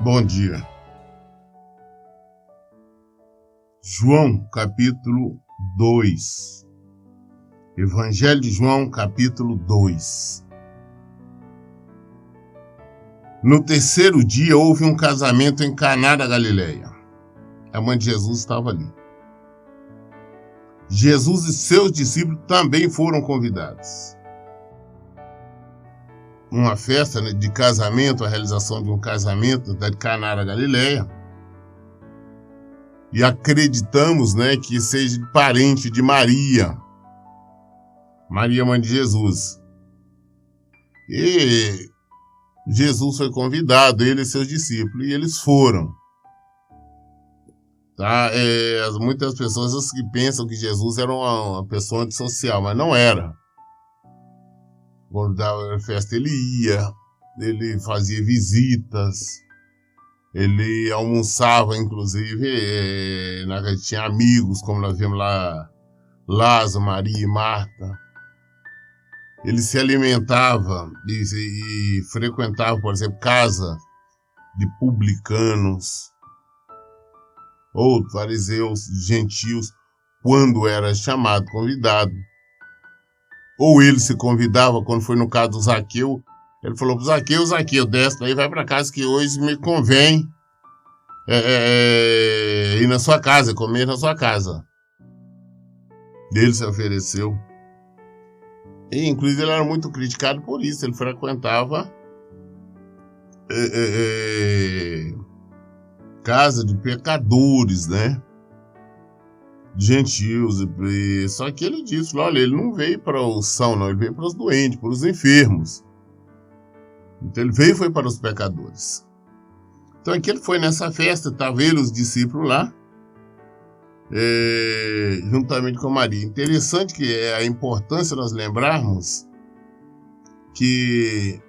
Bom dia. João, capítulo 2. Evangelho de João, capítulo 2. No terceiro dia houve um casamento em Caná da Galileia. A mãe de Jesus estava ali. Jesus e seus discípulos também foram convidados. Uma festa de casamento, a realização de um casamento da Caná da Galileia. E acreditamos, que seja parente de Maria. Maria, mãe de Jesus. E Jesus foi convidado, ele e seus discípulos, e eles foram. Tá? Muitas pessoas que pensam que Jesus era uma pessoa antissocial, mas não era. Quando dava festa, ele ia, ele fazia visitas, ele almoçava, inclusive, tinha amigos, como nós vimos lá, Lázaro, Maria e Marta. Ele se alimentava e frequentava, por exemplo, casa de publicanos ou fariseus, gentios, quando era chamado, convidado. Ou ele se convidava, quando foi no caso do Zaqueu, ele falou para Zaqueu, desce daí, vai para casa que hoje me convém ir na sua casa, comer na sua casa. Ele se ofereceu. E, inclusive, ele era muito criticado por isso, ele frequentava casa de pecadores, gentios, só que ele disse, olha, ele não veio para os sãos, não, ele veio para os doentes, para os enfermos. Então ele veio e foi para os pecadores. Então aqui ele foi nessa festa, estava ele, os discípulos lá, juntamente com Maria. Interessante que é a importância nós lembrarmos que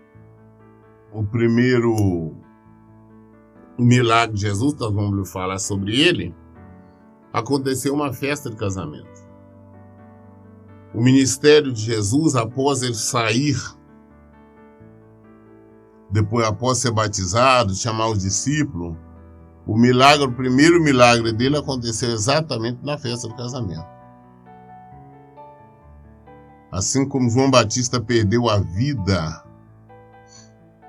o primeiro milagre de Jesus, nós vamos falar sobre ele, aconteceu uma festa de casamento. O ministério de Jesus, após ele sair, depois após ser batizado, chamar os discípulos, o primeiro milagre dele aconteceu exatamente na festa do casamento. Assim como João Batista perdeu a vida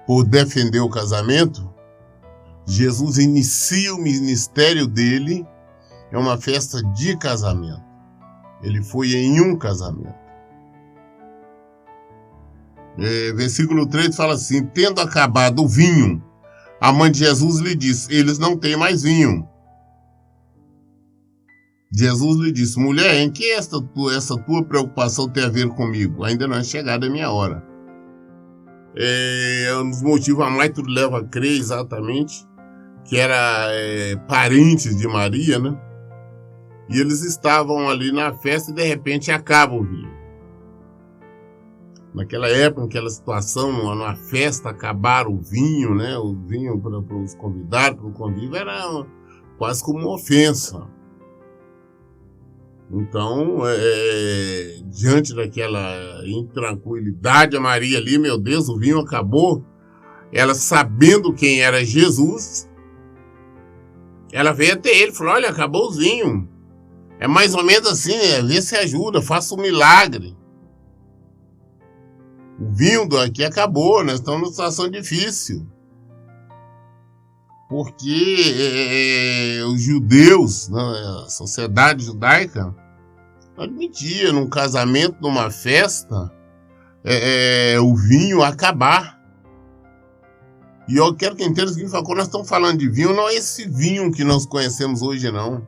por defender o casamento, Jesus inicia o ministério dele em uma festa de casamento. Ele foi em um casamento. Versículo 3 fala assim: tendo acabado o vinho, a mãe de Jesus lhe disse, eles não têm mais vinho. Jesus lhe disse, mulher, em que essa tua preocupação tem a ver comigo? Ainda não é chegada a minha hora. Um dos motivos a mais tudo leva a crer exatamente que era parentes de Maria, E eles estavam ali na festa e de repente acaba o vinho. Naquela época, naquela situação, numa festa, acabar o vinho, O vinho para os convidados, para o convívio, era quase como uma ofensa. Então, diante daquela intranquilidade, a Maria ali, meu Deus, o vinho acabou. Ela, sabendo quem era Jesus, ela veio até ele e falou, olha, acabou o vinho. É mais ou menos assim, vê se ajuda, faça um milagre. O vinho aqui acabou, nós estamos numa situação difícil. Porque os judeus, a sociedade judaica, não admitia num casamento, numa festa, o vinho acabar. E eu quero que entenda o seguinte, quando nós estamos falando de vinho, não é esse vinho que nós conhecemos hoje, não.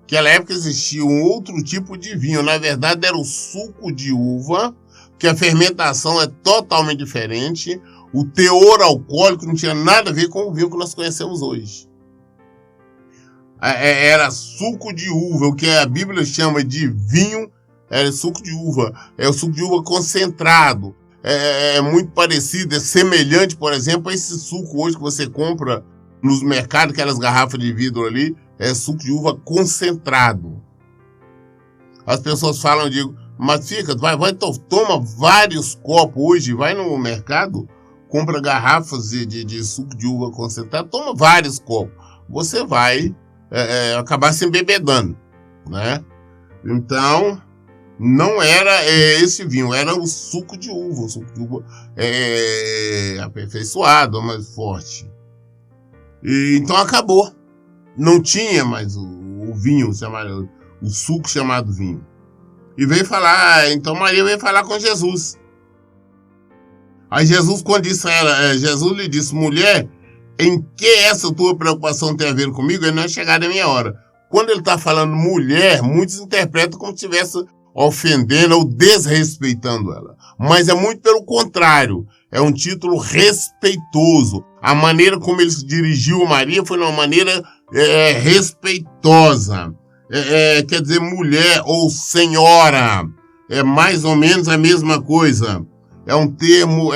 Naquela época existia um outro tipo de vinho, na verdade era o suco de uva, que a fermentação é totalmente diferente, o teor alcoólico não tinha nada a ver com o vinho que nós conhecemos hoje. Era suco de uva, o que a Bíblia chama de vinho, era suco de uva, é o suco de uva concentrado, é muito parecido, é semelhante, por exemplo, a esse suco hoje que você compra nos mercados, aquelas garrafas de vidro ali, é suco de uva concentrado. As pessoas falam, eu digo, mas fica, toma vários copos hoje, vai no mercado, compra garrafas de suco de uva concentrado, toma vários copos. Você vai acabar se embebedando, né? Então, não era esse vinho, era o suco de uva aperfeiçoado, mais forte. Então acabou. Não tinha mais o vinho, o suco chamado vinho. E veio falar, então Maria veio falar com Jesus. Aí Jesus, quando disse a ela, Jesus lhe disse, mulher, em que essa tua preocupação tem a ver comigo? Ele não é chegada a minha hora. Quando ele está falando mulher, muitos interpretam como se estivesse ofendendo ou desrespeitando ela. Mas é muito pelo contrário. É um título respeitoso. A maneira como ele se dirigiu a Maria foi uma maneira respeitosa. Quer dizer, mulher ou senhora. É mais ou menos a mesma coisa. É um termo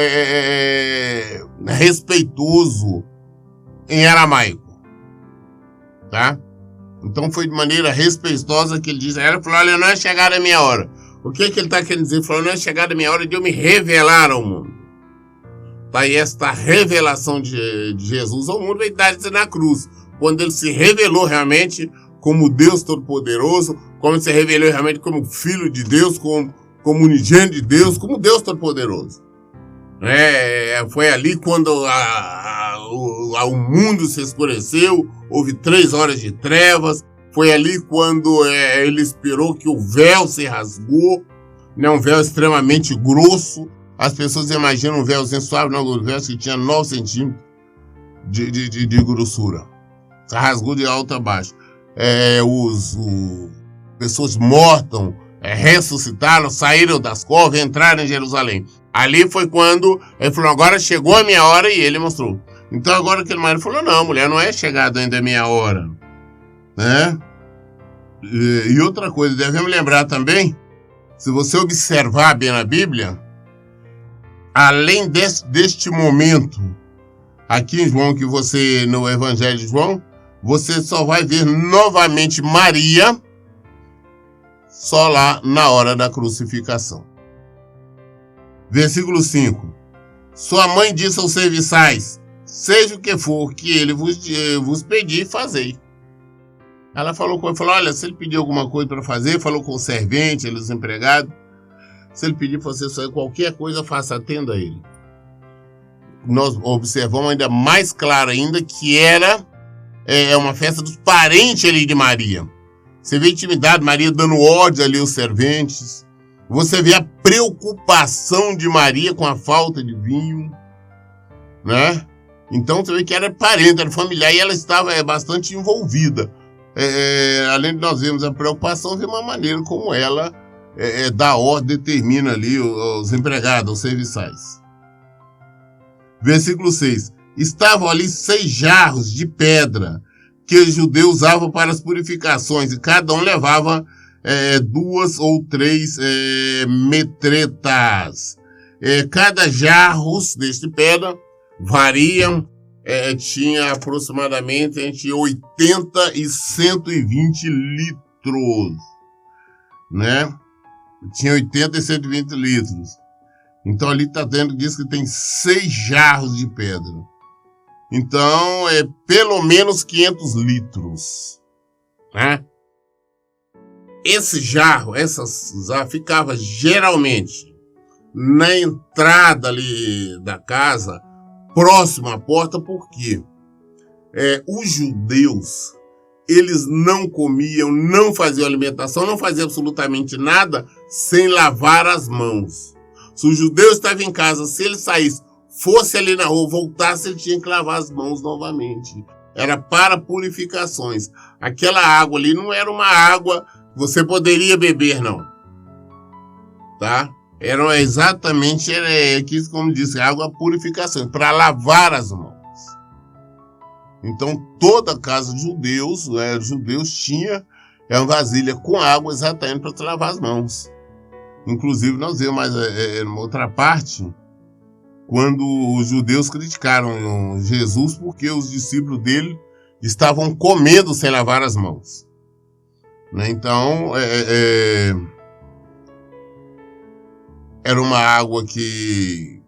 respeitoso em aramaico. Tá? Então foi de maneira respeitosa que ele disse. Ela falou, olha, não é chegada a minha hora. O que ele está querendo dizer? Ele falou, não é chegada a minha hora de eu me revelar ao mundo. Tá? E esta revelação de Jesus ao mundo veio dar na cruz. Quando ele se revelou realmente como Deus Todo-Poderoso, como ele se revelou realmente como Filho de Deus, como unigênito de Deus, como Deus Todo-Poderoso. Foi ali quando o mundo se escureceu, houve 3 horas de trevas, foi ali quando ele esperou que o véu se rasgou, né, um véu extremamente grosso. As pessoas imaginam um véuzinho suave, não, um véu que tinha 9 centímetros de grossura. Se rasgou de alto a baixo. Pessoas mortas ressuscitaram, saíram das covas, entraram em Jerusalém. Ali foi quando ele falou, agora chegou a minha hora, e ele mostrou. Então agora aquele marido falou, não, mulher, não é chegada ainda a minha hora. Né? E outra coisa, devemos lembrar também, se você observar bem na Bíblia, além deste momento, aqui em João, que você, no Evangelho de João, você só vai ver novamente Maria só lá na hora da crucificação. Versículo 5. Sua mãe disse aos serviçais, seja o que for que ele vos pedir, fazei. Ela falou com ele, olha, se ele pedir alguma coisa para fazer, falou com o servente, os empregados, se ele pedir para você fazer qualquer coisa, faça, atenda a ele. Nós observamos ainda mais claro ainda que era uma festa dos parentes ali de Maria. Você vê a intimidade, Maria dando ordem ali aos serventes. Você vê a preocupação de Maria com a falta de vinho, né? Então você vê que era parente, era familiar, e ela estava bastante envolvida. Além de nós vermos a preocupação, vemos a maneira como ela dá ordem, determina ali os empregados, os serviçais. Versículo 6. Estavam ali 6 jarros de pedra que os judeus usavam para as purificações, e cada um levava 2 ou 3 metretas. Cada jarro deste pedra variam, tinha aproximadamente entre 80 e 120 litros, né? Tinha 80 e 120 litros. Então ali está dentro, diz que tem 6 jarros de pedra. Então é pelo menos 500 litros, né? Esse jarro, ficava geralmente na entrada ali da casa, próximo à porta, porque os judeus, eles não comiam, não faziam alimentação, não faziam absolutamente nada sem lavar as mãos. Se o judeu estava em casa, se ele saísse, fosse ali na rua, voltasse, ele tinha que lavar as mãos novamente. Era para purificações. Aquela água ali não era uma água que você poderia beber, não. Tá? Era exatamente, como disse, água purificação, para lavar as mãos. Então, toda casa de judeus, tinha uma vasilha com água exatamente para se lavar as mãos. Inclusive, nós vemos mais numa outra parte, quando os judeus criticaram Jesus porque os discípulos dele estavam comendo sem lavar as mãos. Né? Então, era uma água que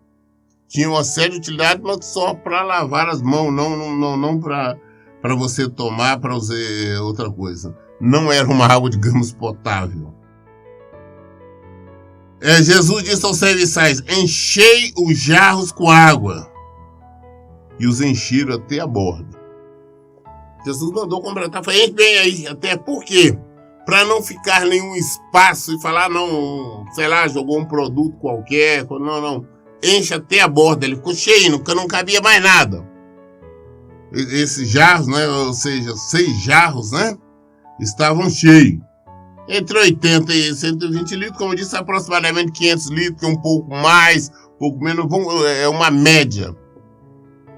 tinha uma série de utilidades, mas só para lavar as mãos, não para você tomar, para fazer outra coisa. Não era uma água, digamos, potável. Jesus disse aos serviçais: enchei os jarros com água. E os encheram até a borda. Jesus mandou completar, falou: enche bem aí, até por quê? Para não ficar nenhum espaço e falar, não, sei lá, jogou um produto qualquer, não. Enche até a borda, ele ficou cheio, não cabia mais nada. Esses jarros, né, ou seja, 6 jarros, né, estavam cheios. Entre 80 e 120 litros, como eu disse, aproximadamente 500 litros, um pouco mais, um pouco menos, é uma média.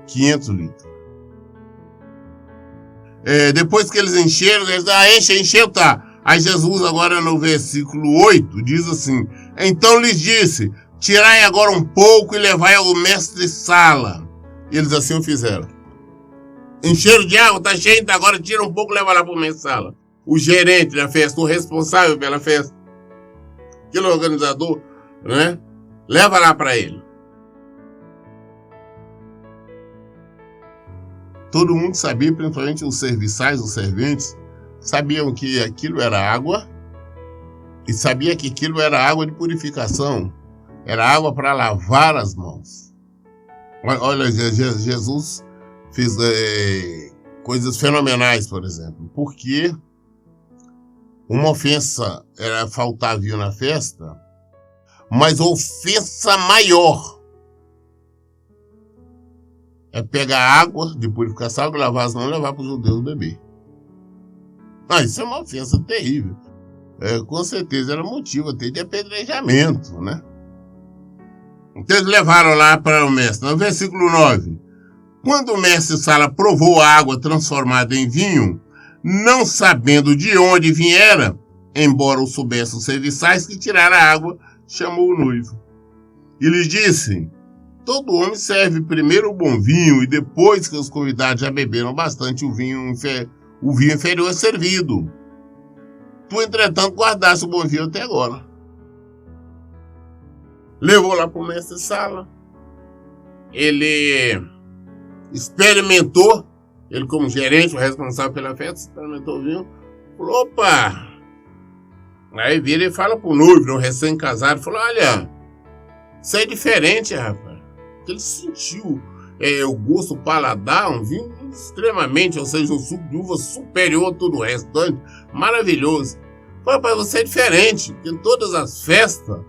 500 litros. Depois que eles encheram, eles encheu, tá. Aí Jesus, agora no versículo 8, diz assim: então lhes disse, tirai agora um pouco e levai ao mestre-sala. E eles assim o fizeram. Encheram de água, tá cheio, então agora tira um pouco e leva lá para o mestre-sala. O gerente da festa, o responsável pela festa, aquele organizador, né? Leva lá para ele. Todo mundo sabia, principalmente os serviçais, os serventes, sabiam que aquilo era água e sabia que aquilo era água de purificação. Era água para lavar as mãos. Olha, Jesus fez coisas fenomenais, por exemplo. Porque uma ofensa era faltar vinho na festa, mas a ofensa maior é pegar água de purificação, lavar as mãos e levar para os judeus beber. Isso é uma ofensa terrível. Com certeza era motivo até de apedrejamento, né? Então eles levaram lá para o mestre. No versículo 9. Quando o mestre-sala provou a água transformada em vinho, não sabendo de onde viera, embora o soubessem os serviçais que tiraram a água, chamou o noivo. E lhes disse: todo homem serve primeiro o bom vinho, e depois que os convidados já beberam bastante, o vinho inferior é servido. Tu, entretanto, guardaste o bom vinho até agora. Levou lá para o mestre-sala. Ele experimentou, ele como gerente, o responsável pela festa, experimentou o vinho. Falou: opa! Aí vira e fala para o noivo, o recém-casado, falou: olha, isso é diferente, rapaz. Ele sentiu o gosto, o paladar, um vinho extremamente, ou seja, um suco de uva superior a todo o restante, maravilhoso. Falei: rapaz, você é diferente, porque em todas as festas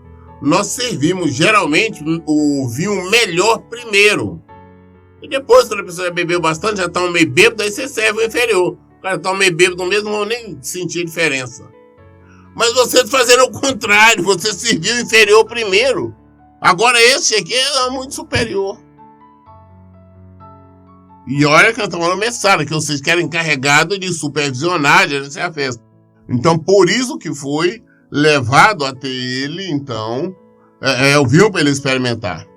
nós servimos geralmente o vinho melhor primeiro. E depois, quando a pessoa bebeu bastante, já está meio bêbado, aí você serve o inferior. O cara está meio bêbado mesmo, não nem sentir diferença. Mas você fazendo o contrário, você serviu o inferior primeiro. Agora esse aqui é muito superior. E olha que nós estamos falando mesada, que vocês querem encarregado de supervisionar, de gerenciar a festa. Então, por isso que foi levado até ele, então, o vinho para ele experimentar.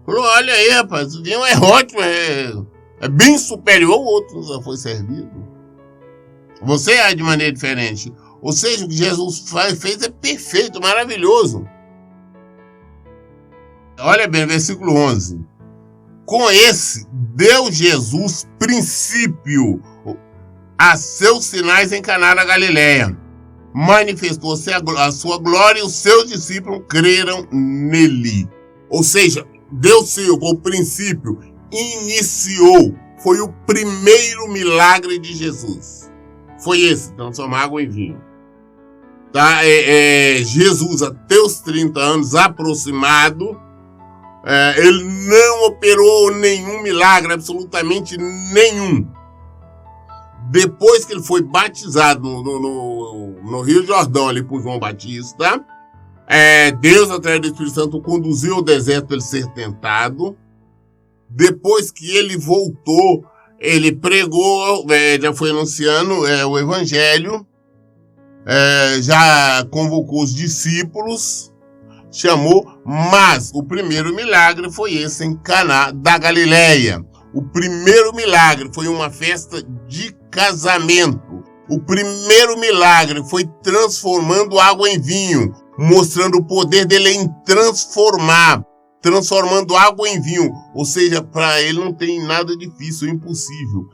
Falou: olha aí, rapaz, o vinho é ótimo, é bem superior ao outro que já foi servido. Você é de maneira diferente. Ou seja, o que Jesus fez é perfeito, maravilhoso. Olha bem, versículo 11. Com esse, deu Jesus princípio a seus sinais em Caná da Galileia. Manifestou-se a sua glória e os seus discípulos creram nele. Ou seja, deu-se o princípio, iniciou. Foi o primeiro milagre de Jesus. Foi esse, transformar água em vinho. Tá? Jesus, até os 30 anos aproximado, ele não operou nenhum milagre, absolutamente nenhum. Depois que ele foi batizado no Rio Jordão, ali por João Batista, Deus, através do Espírito Santo, o conduziu ao deserto para ele ser tentado. Depois que ele voltou, ele pregou, já foi anunciando o Evangelho, já convocou os discípulos, chamou, mas o primeiro milagre foi esse em Caná da Galileia. O primeiro milagre foi uma festa de casamento. O primeiro milagre foi transformando água em vinho, mostrando o poder dele em transformar. transformando água em vinho. Ou seja, para ele não tem nada difícil, impossível.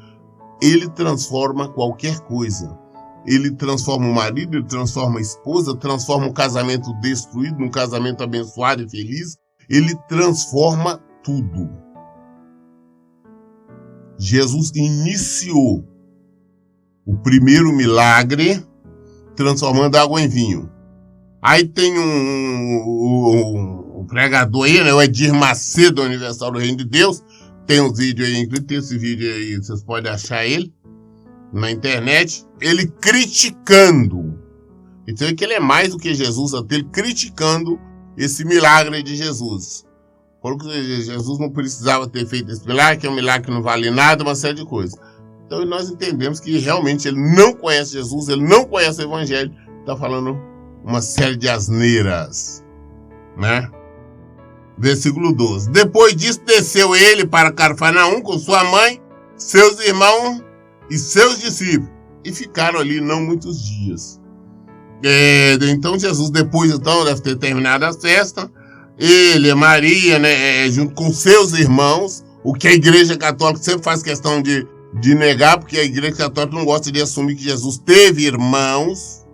Ele transforma qualquer coisa. Ele transforma o marido, ele transforma a esposa, transforma um casamento destruído num casamento abençoado e feliz. Ele transforma tudo. Jesus iniciou o primeiro milagre transformando água em vinho. Aí tem um pregador aí, né, o Edir Macedo, Universal do Reino de Deus. Tem um vídeo aí, inclusive tem esse vídeo aí, vocês podem achar ele na internet. Ele criticando. Então é que ele é mais do que Jesus, até ele criticando esse milagre de Jesus. Falou que Jesus não precisava ter feito esse milagre, que é um milagre que não vale nada, uma série de coisas. Então nós entendemos que realmente ele não conhece Jesus, ele não conhece o Evangelho, está falando uma série de asneiras, né? Versículo 12. Depois disso, desceu ele para Cafarnaum com sua mãe, seus irmãos e seus discípulos, e ficaram ali não muitos dias. Então Jesus, depois deve ter terminado a festa, ele, Maria, né, junto com seus irmãos, o que a Igreja Católica sempre faz questão de negar, porque a Igreja Católica não gosta de assumir que Jesus teve irmãos.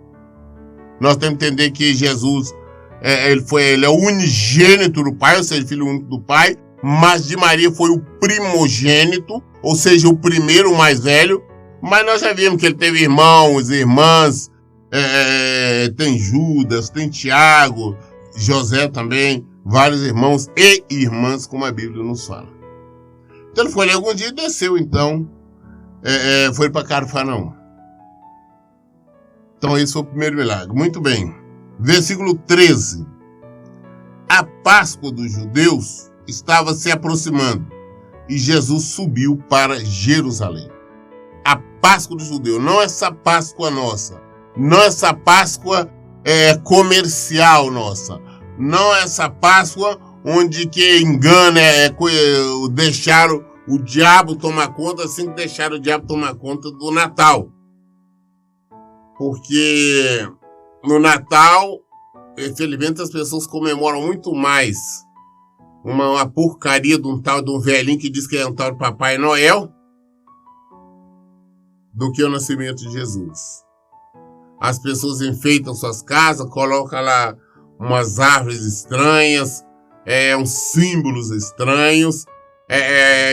Nós temos que entender que Jesus ele é o unigênito do Pai, ou seja, filho único do Pai, mas de Maria foi o primogênito, ou seja, o primeiro, o mais velho. Mas nós já vimos que ele teve irmãos, irmãs, tem Judas, tem Tiago, José também, vários irmãos e irmãs, como a Bíblia nos fala. Então ele foi ali algum dia e desceu, então, foi para Cafarnaum. Então esse foi o primeiro milagre. Muito bem. Versículo 13. A Páscoa dos judeus estava se aproximando e Jesus subiu para Jerusalém. A Páscoa dos judeus, não essa Páscoa nossa, não essa Páscoa comercial nossa, não essa Páscoa onde que engana deixaram o diabo tomar conta, assim que deixaram o diabo tomar conta do Natal. Porque no Natal, infelizmente, as pessoas comemoram muito mais uma porcaria de um velhinho que diz que é um tal de Papai Noel do que o nascimento de Jesus. As pessoas enfeitam suas casas, colocam lá umas árvores estranhas, uns símbolos estranhos,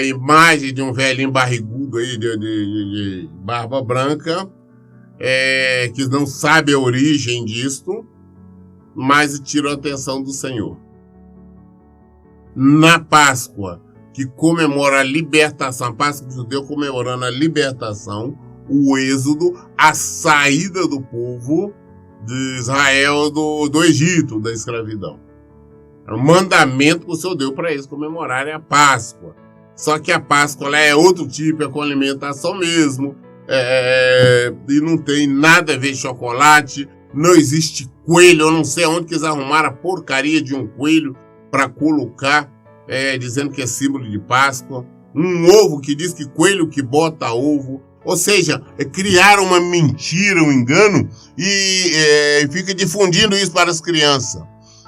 imagem de um velhinho barrigudo aí de barba branca, que não sabe a origem disto, mas tiram a atenção do Senhor. Na Páscoa, que comemora a libertação, a Páscoa do judeu comemorando a libertação, o êxodo, a saída do povo de Israel do Egito, da escravidão. É um mandamento que o Senhor deu para eles comemorarem a Páscoa. Só que a Páscoa ela é outro tipo, é com alimentação mesmo, e não tem nada a ver com chocolate, não existe coelho, eu não sei onde que eles arrumaram a porcaria de um coelho para colocar, dizendo que é símbolo de Páscoa, um ovo que diz que coelho que bota ovo, ou seja, criaram uma mentira, um engano, e fica difundindo isso para as crianças.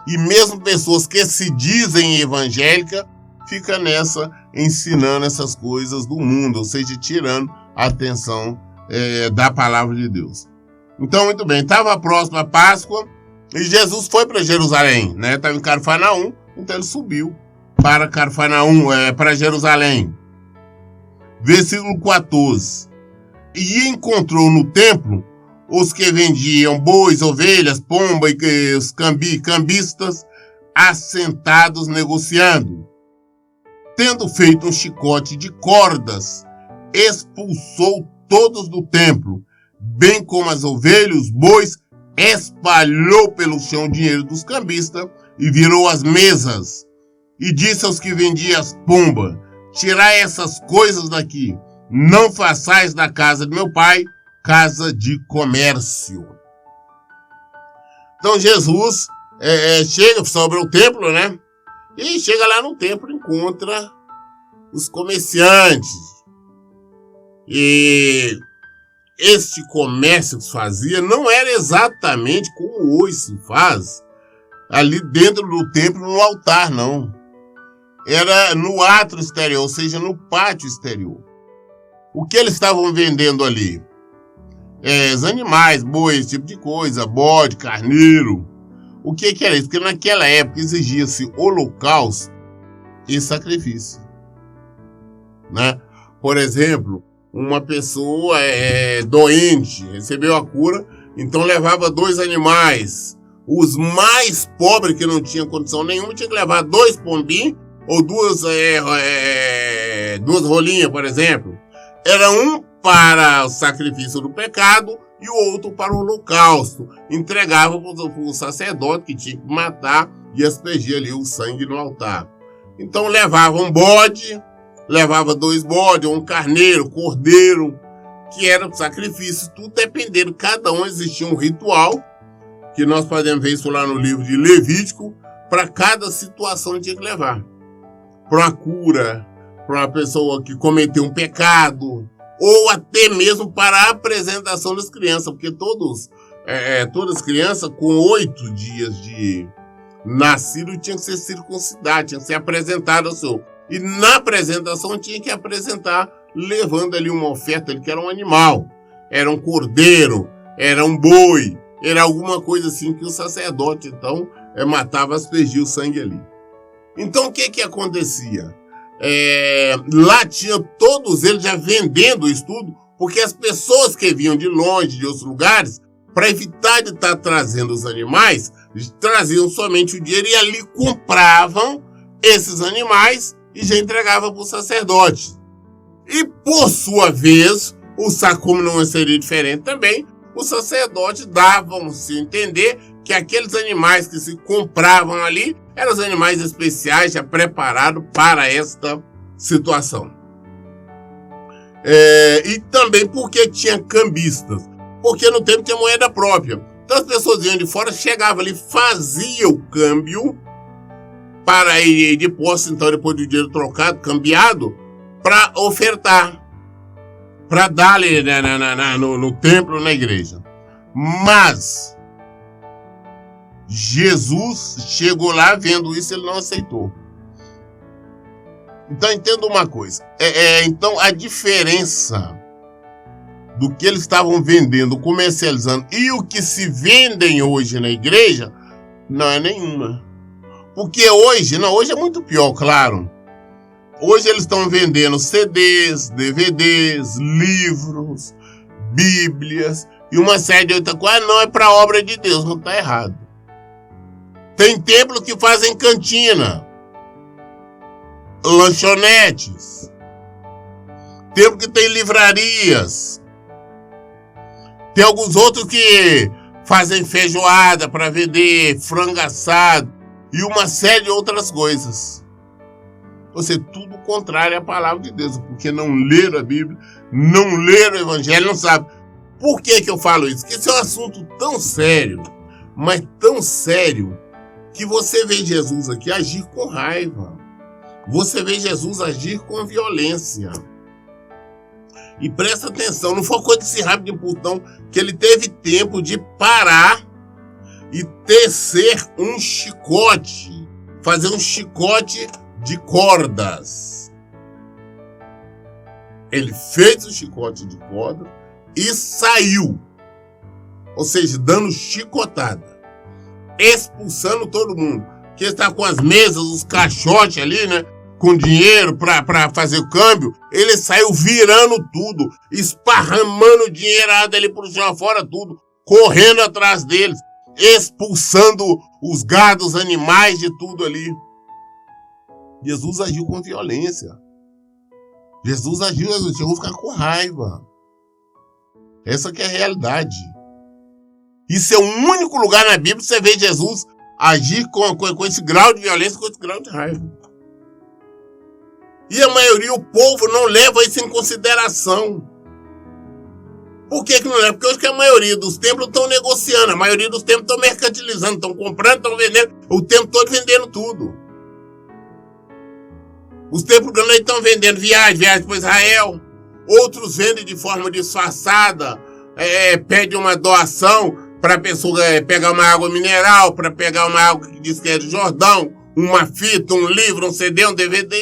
E mesmo pessoas que se dizem evangélicas, fica nessa, ensinando essas coisas do mundo, ou seja, tirando a atenção da palavra de Deus. Então, muito bem, estava próximo a Páscoa e Jesus foi para Jerusalém, né? Estava em Cafarnaum, então ele subiu para Cafarnaum, para Jerusalém. Versículo 14. E encontrou no templo os que vendiam bois, ovelhas, pomba e os cambistas assentados negociando. Tendo feito um chicote de cordas, expulsou todos do templo, bem como as ovelhas, os bois, espalhou pelo chão o dinheiro dos cambistas e virou as mesas. E disse aos que vendiam as pombas: tirai essas coisas daqui, não façais da casa de meu pai casa de comércio. Então Jesus chega sobre o templo, né? E chega lá no templo e encontra os comerciantes. E este comércio que se fazia não era exatamente como hoje se faz, ali dentro do templo, no altar, não. era no átrio exterior, ou seja, no pátio exterior. O que eles estavam vendendo ali? Os animais, boi, esse tipo de coisa, bode, carneiro. O que era isso? Porque naquela época exigia-se holocausto e sacrifício, né? Por exemplo, uma pessoa doente, recebeu a cura, então levava 2 animais. Os mais pobres, que não tinham condição nenhuma, tinham que levar 2 pombinhos ou 2 rolinhas, por exemplo. Era um para o sacrifício do pecado e o outro para o holocausto. Entregava para o sacerdote, que tinha que matar e aspergir ali o sangue no altar. Então levava um bode, levava 2 bodes, um carneiro, cordeiro, que era o sacrifício, tudo dependendo, cada um existia um ritual, que nós podemos ver isso lá no livro de Levítico, para cada situação tinha que levar. Para uma cura, para uma pessoa que cometeu um pecado, ou até mesmo para a apresentação das crianças, porque todas as crianças com 8 dias de nascido tinham que ser circuncidadas, tinham que ser apresentadas ao Senhor. E na apresentação tinha que apresentar levando ali uma oferta, que era um animal, era um cordeiro, era um boi, era alguma coisa assim que o sacerdote então matava, aspergia o sangue ali. Então o que acontecia? Lá tinha todos eles já vendendo isso tudo, porque as pessoas que vinham de longe, de outros lugares, para evitar de estar trazendo os animais, traziam somente o dinheiro e ali compravam esses animais e já entregavam para o sacerdote. E por sua vez, como não seria diferente também, os sacerdotes davam-se a entender que aqueles animais que se compravam ali eram os animais especiais já preparados para esta situação. E também porque tinha cambistas, porque no tempo tinha moeda própria. Então as pessoas vinham de fora, chegavam ali, faziam o câmbio para ir de posse, então depois do dinheiro trocado, cambiado, para ofertar, para dar ali no templo, na igreja. Mas Jesus chegou lá, vendo isso, ele não aceitou. Então entenda uma coisa, então a diferença do que eles estavam vendendo, comercializando, e o que se vendem hoje na igreja, não é nenhuma. Porque hoje é muito pior, claro. Hoje eles estão vendendo CDs, DVDs, livros, Bíblias e uma série de outras coisas. Não é para a obra de Deus, não está errado. Tem templos que fazem cantina, lanchonetes, templo que tem livrarias. Tem alguns outros que fazem feijoada para vender, frango assado e uma série de outras coisas. Ou seja, tudo contrário à palavra de Deus, porque não leram a Bíblia, não leram o Evangelho, não sabem. Por que eu falo isso? Porque esse é um assunto tão sério, mas tão sério, que você vê Jesus aqui agir com raiva. Você vê Jesus agir com violência. E presta atenção, não foi coisa desse rabo de putão que ele teve tempo de parar e tecer um chicote, fazer um chicote de cordas. Ele fez o chicote de corda e saiu, ou seja, dando chicotada, expulsando todo mundo, que está com as mesas, os caixotes ali, né? Com dinheiro para fazer o câmbio, ele saiu virando tudo, esparramando dinheirada ali pro chão fora, tudo, correndo atrás deles, expulsando os gados, os animais de tudo ali. Jesus agiu com violência. Jesus chegou a ficar com raiva. Essa que é a realidade. Isso é o único lugar na Bíblia que você vê Jesus agir com esse grau de violência, com esse grau de raiva. E a maioria, o povo, não leva isso em consideração. Por que não leva? Porque hoje que a maioria dos templos estão negociando, a maioria dos templos estão mercantilizando, estão comprando, estão vendendo, o tempo todo vendendo tudo. Os templos grandes estão vendendo viagem para Israel, outros vendem de forma disfarçada, pede uma doação para a pessoa pegar uma água mineral, para pegar uma água que diz que é do Jordão, uma fita, um livro, um CD, um DVD.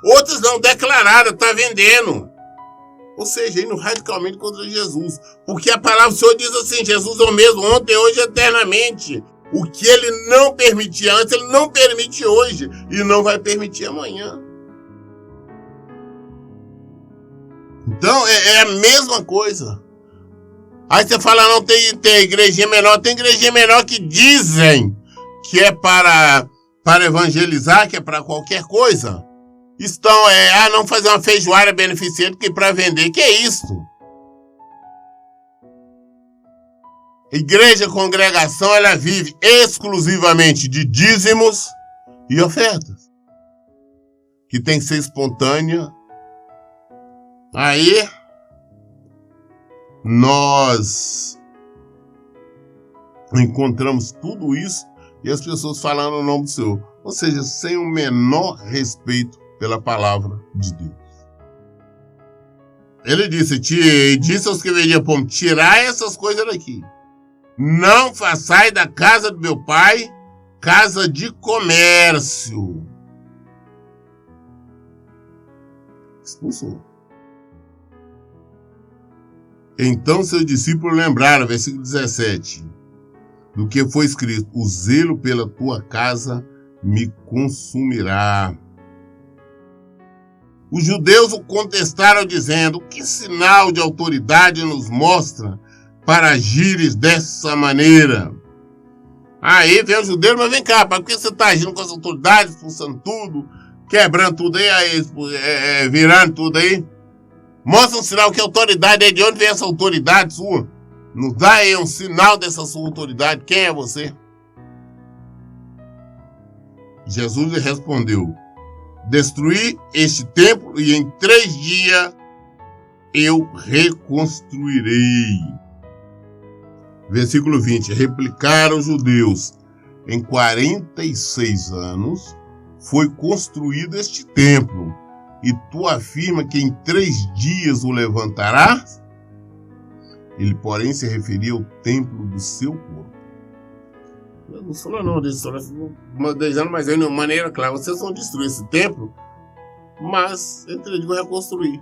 Outros não declararam, está vendendo. Ou seja, indo radicalmente contra Jesus. Porque a palavra do Senhor diz assim, Jesus é o mesmo ontem, hoje, eternamente. O que ele não permitia antes, ele não permite hoje. E não vai permitir amanhã. Então, é a mesma coisa. Aí você fala, não, tem igrejinha menor. Tem igrejinha menor que dizem que é para evangelizar, que é para qualquer coisa. Estão, não fazer uma feijoada beneficente que para vender. Que é isso? Igreja, congregação, ela vive exclusivamente de dízimos e ofertas. Que tem que ser espontânea. Aí, nós encontramos tudo isso e as pessoas falando o nome do Senhor. Ou seja, sem o menor respeito pela palavra de Deus. Ele disse aos que vendiam pão, tirai essas coisas daqui. Não façai da casa do meu pai casa de comércio. Expulsou. Então seus discípulos lembraram, versículo 17, do que foi escrito, o zelo pela tua casa me consumirá. Os judeus o contestaram dizendo, que sinal de autoridade nos mostra para agires dessa maneira? Aí vem o judeu, mas vem cá, por que você está agindo com as autoridades, expulsando tudo, quebrando tudo aí, virando tudo aí? Mostra um sinal, que autoridade é, de onde vem essa autoridade sua? Nos dá aí um sinal dessa sua autoridade, quem é você? Jesus lhe respondeu, destruí este templo e em 3 dias eu reconstruirei. Versículo 20. Replicaram os judeus, em 46 anos foi construído este templo, e tu afirma que em 3 dias o levantarás? Ele, porém, se referia ao templo do seu corpo. Jesus falou, não, disse, 10 anos, mas de maneira clara, vocês vão destruir esse templo, mas em 3 dias vão reconstruir.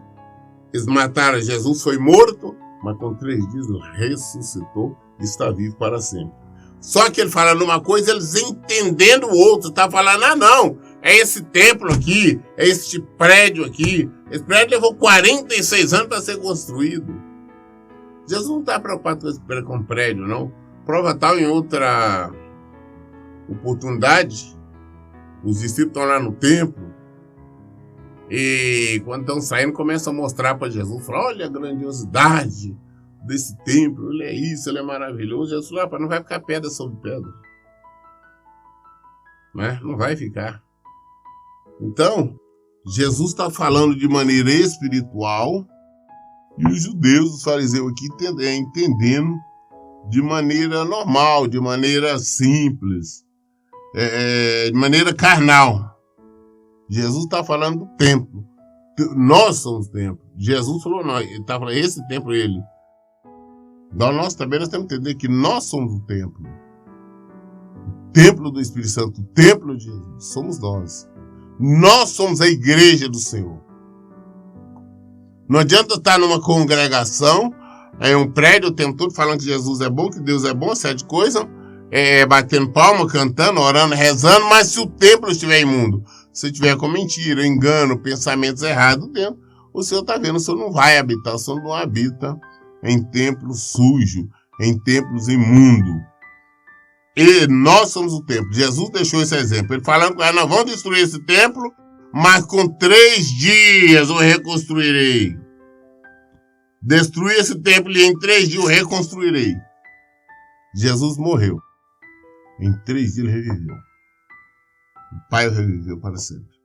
Eles mataram, Jesus foi morto, mas com 3 dias ele ressuscitou e está vivo para sempre. Só que ele fala numa coisa, eles entendendo o outro, tá falando, não, é esse templo aqui, é este prédio aqui. Esse prédio levou 46 anos para ser construído. Jesus não está preocupado com prédio, não. Prova tal, em outra oportunidade, os discípulos estão lá no templo e quando estão saindo começam a mostrar para Jesus, falam, olha a grandiosidade desse templo, ele é isso, ele é maravilhoso. Jesus falou, não vai ficar pedra sobre pedra, né? Não vai ficar. Então, Jesus está falando de maneira espiritual e os judeus, os fariseus aqui, entendendo de maneira normal, de maneira simples, de maneira carnal. Jesus está falando do templo. Nós somos o templo. Jesus falou, nós. Ele está falando, esse templo é ele. Nós também temos que entender que nós somos o templo. O templo do Espírito Santo, o templo de Jesus. Somos nós. Nós somos a igreja do Senhor. Não adianta estar numa congregação, um prédio o tempo todo falando que Jesus é bom, que Deus é bom, certa coisa, batendo palma, cantando, orando, rezando, mas se o templo estiver imundo, se tiver com mentira, engano, pensamentos errados dentro, o Senhor está vendo, o Senhor não vai habitar, o Senhor não habita em templo sujo, em templos imundos. E nós somos o templo. Jesus deixou esse exemplo. Ele falando que nós vamos destruir esse templo, mas com 3 dias eu reconstruirei. Destruir esse templo e em 3 dias eu reconstruirei. Jesus morreu. Em 3 dias ele reviveu. O Pai o reviveu para sempre.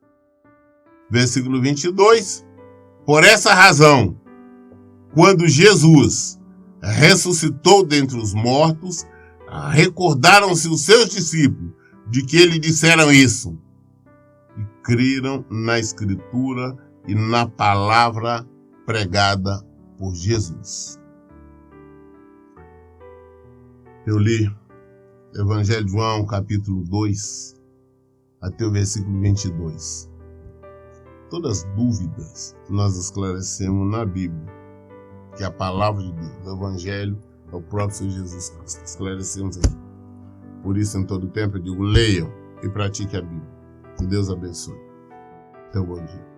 Versículo 22. Por essa razão, quando Jesus ressuscitou dentre os mortos, recordaram-se os seus discípulos de que ele disseram isso e creram na Escritura e na palavra pregada por Jesus. Eu li Evangelho de João, capítulo 2, até o versículo 22. Todas as dúvidas nós esclarecemos na Bíblia, que é a palavra de Deus, o Evangelho, é o próprio Senhor Jesus Cristo. Esclarecemos aqui. Por isso, em todo tempo, eu digo, leiam e pratiquem a Bíblia. Que Deus abençoe. Até um bom dia.